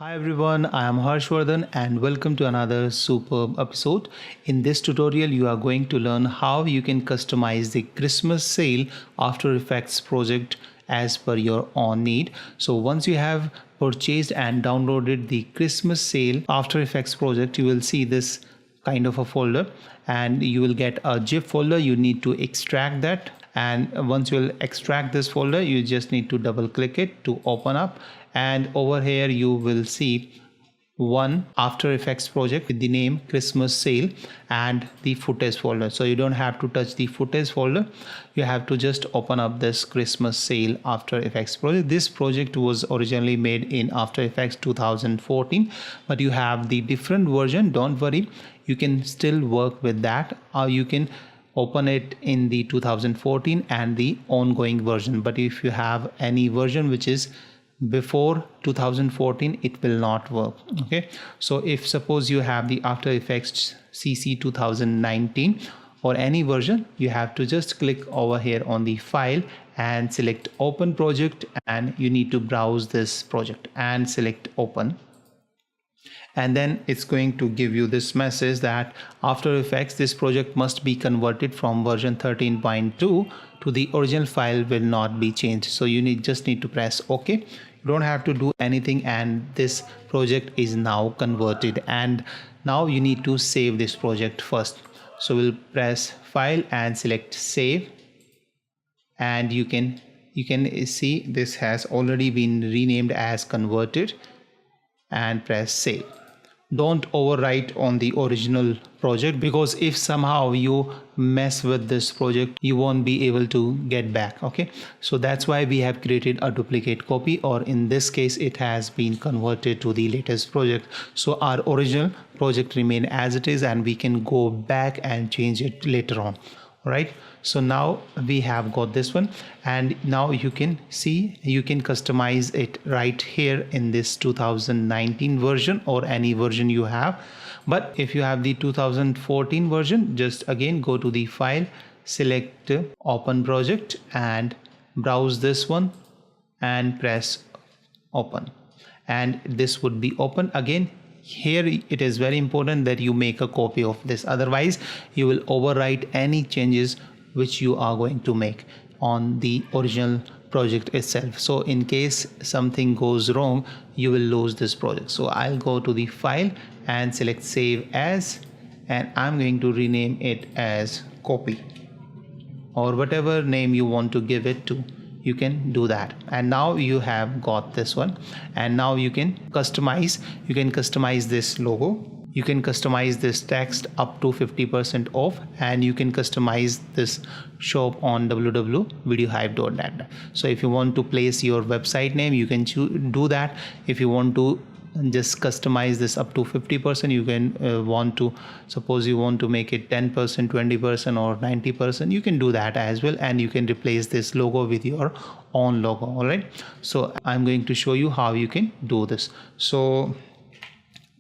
Hi everyone, I am Harshvardhan and welcome to another superb episode. In this tutorial, you are going to learn how you can customize the Christmas sale After Effects project as per your own need. So once you have purchased and downloaded the Christmas sale After Effects project, you will see this kind of a folder and you will get a zip folder. You need to extract that, and once you will extract this folder, you just need to double click it to open up, and over here you will see one After Effects project with the name Christmas sale and the footage folder. So you don't have to touch the footage folder, you have to just open up this Christmas sale After Effects project. This project was originally made in After Effects 2014, but you have the different version. Don't worry, you can still work with that, or you can open it in the 2014 and the ongoing version. But if you have any version which is before 2014, it will not work. Okay, so if suppose you have the After Effects CC 2019 or any version, you have to just click over here on the file and select open project, and you need to browse this project and select open. And then it's going to give you this message that After Effects, this project must be converted from version 13.2 to the original file will not be changed. So you just need to press OK. You don't have to do anything, and this project is now converted. And now you need to save this project first. So we'll press file and select save, and you can see this has already been renamed as converted, and press save. Don't overwrite on the original project, because if somehow you mess with this project, you won't be able to get back. Okay, so that's why we have created a duplicate copy, or in this case it has been converted to the latest project. So our original project remain as it is, and we can go back and change it later on. All right, so now we have got this one, and now you can see you can customize it right here in this 2019 version or any version you have. But if you have the 2014 version, just again go to the file, select open project and browse this one and press open, and this would be open again. Here it is very important that you make a copy of this, otherwise you will overwrite any changes which you are going to make on the original project itself. So in case something goes wrong, you will lose this project. So I'll go to the file and select save as, and I'm going to rename it as copy, or whatever name you want to give it to, you can do that. And now you have got this one, and now you can customize this logo, you can customize this text up to 50% off, and you can customize this shop on www.videohive.net. So if you want to place your website name, you can do that. If you want to just customize this up to 50%, you can suppose you want to make it 10%, 20% or 90%, you can do that as well, and you can replace this logo with your own logo. All right, so I'm going to show you how you can do this. So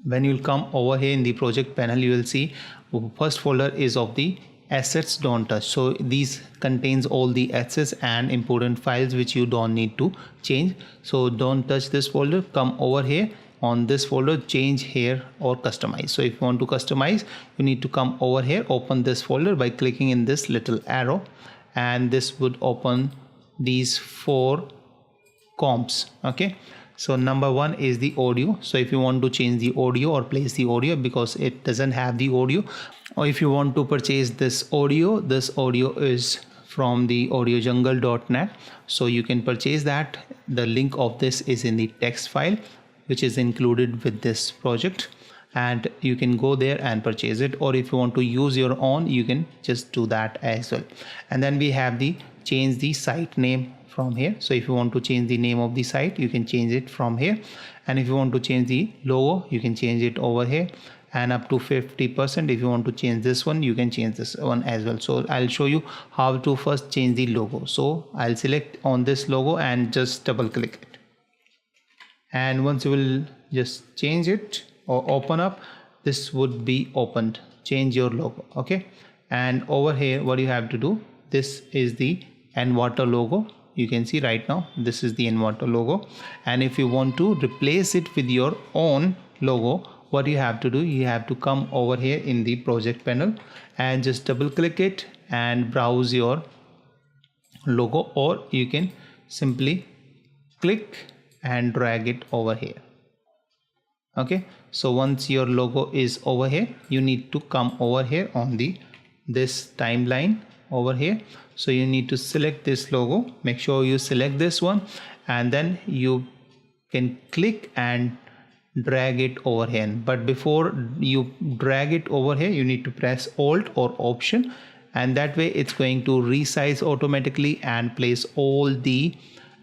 when you'll come over here in the project panel, you will see first folder is of the assets don't touch. So these contains all the assets and important files which you don't need to change. So don't touch this folder, come over here on this folder, change here or customize. So if you want to customize, you need to come over here, open this folder by clicking in this little arrow, and this would open these 4 comps. Okay, so number 1 is the audio. So if you want to change the audio or place the audio because it doesn't have the audio, or if you want to purchase this audio is from the audiojungle.net, so you can purchase that. The link of this is in the text file which is included with this project, and you can go there and purchase it, or if you want to use your own, you can just do that as well. And then we have the change the site name from here. So if you want to change the name of the site, you can change it from here, and if you want to change the logo, you can change it over here, and up to 50%. If you want to change this one, you can change this one as well. So I'll show you how to first change the logo. So I'll select on this logo and just double click it, and once you will just change it or open up, this would be opened, change your logo. Okay, and over here what you have to do, this is the N water logo, You can see right now this is the inverter logo, and if you want to replace it with your own logo, what you have to do, you have to come over here in the project panel and just double click it and browse your logo, or you can simply click and drag it over here. Okay, so once your logo is over here, you need to come over here on this timeline over here. So you need to select this logo, make sure you select this one, and then you can click and drag it over here. But before you drag it over here, you need to press Alt or Option, and that way it's going to resize automatically and place all the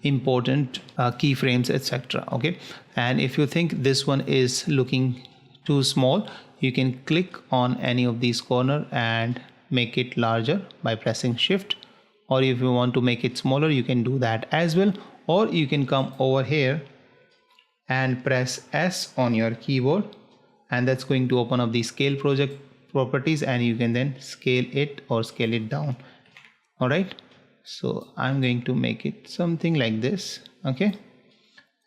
important keyframes, etc. Okay, and if you think this one is looking too small, you can click on any of these corner and make it larger by pressing Shift, or if you want to make it smaller, you can do that as well, or you can come over here and press S on your keyboard, and that's going to open up the scale project properties, and you can then scale it or scale it down. All right, so I'm going to make it something like this. Okay,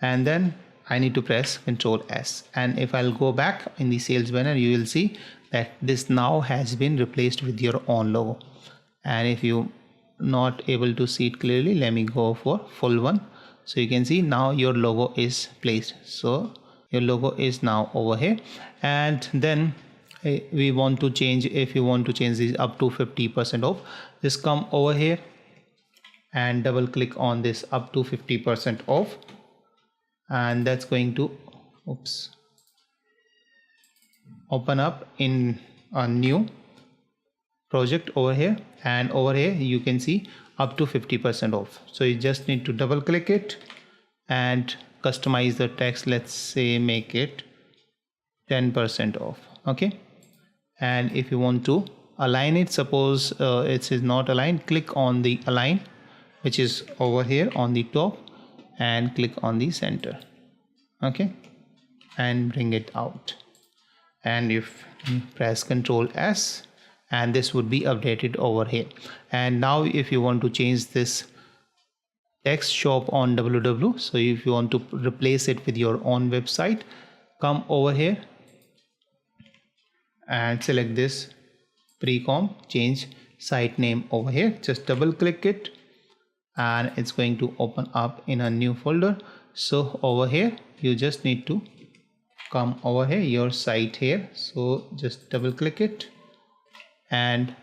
and then I need to press Ctrl S, and if I'll go back in the sales banner, you will see that this now has been replaced with your own logo. And if you not able to see it clearly, let me go for full one. So you can see now your logo is placed. So your logo is now over here, and then we want to change, if you want to change this up to 50% off, just come over here and double click on this up to 50% off, and that's going to open up in a new project over here, and over here you can see up to 50% off. So you just need to double click it and customize the text. Let's say make it 10% off. Okay, and if you want to align it, suppose it is not aligned, click on the align, which is over here on the top, and click on the center. Okay, and bring it out, and if press Ctrl S, and this would be updated over here. And now if you want to change this text shop on www, so if you want to replace it with your own website, come over here and select this pre-com, change site name over here, just double click it, and it's going to open up in a new folder. So over here you just need to come over here, your site here, so just double click it and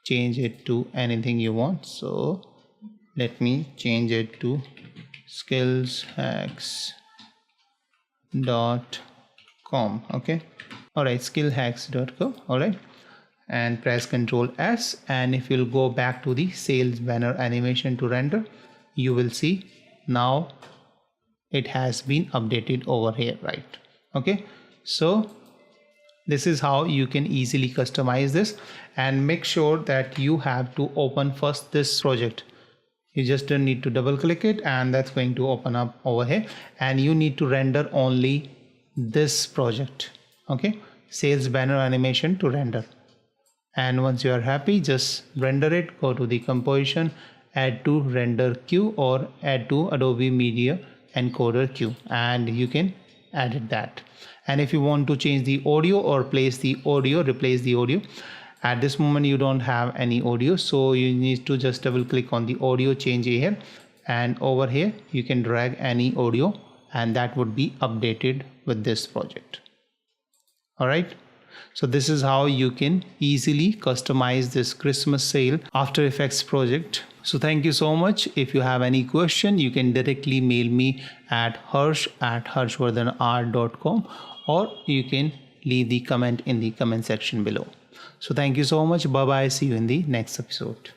change it to anything you want. So let me change it to skillhacks.com. okay, all right, skillhacks.com. all right, and press Ctrl S, and if you'll go back to the sales banner animation to render, you will see now it has been updated over here, right? Okay, so this is how you can easily customize this, and make sure that you have to open first this project. You just don't need to double click it, and that's going to open up over here, and you need to render only this project. Okay, sales banner animation to render, and once you are happy, just render it, go to the composition, add to render queue, or add to Adobe Media Encoder queue, and you can add that. And if you want to change the audio or place the audio, replace the audio, at this moment you don't have any audio, so you need to just double click on the audio change here, and over here you can drag any audio, and that would be updated with this project. All right, so this is how you can easily customize this Christmas sale After Effects project. So thank you so much. If you have any question, you can directly mail me at harsh@harshvardhanart.com, or you can leave the comment in the comment section below. So thank you so much. Bye bye. See you in the next episode.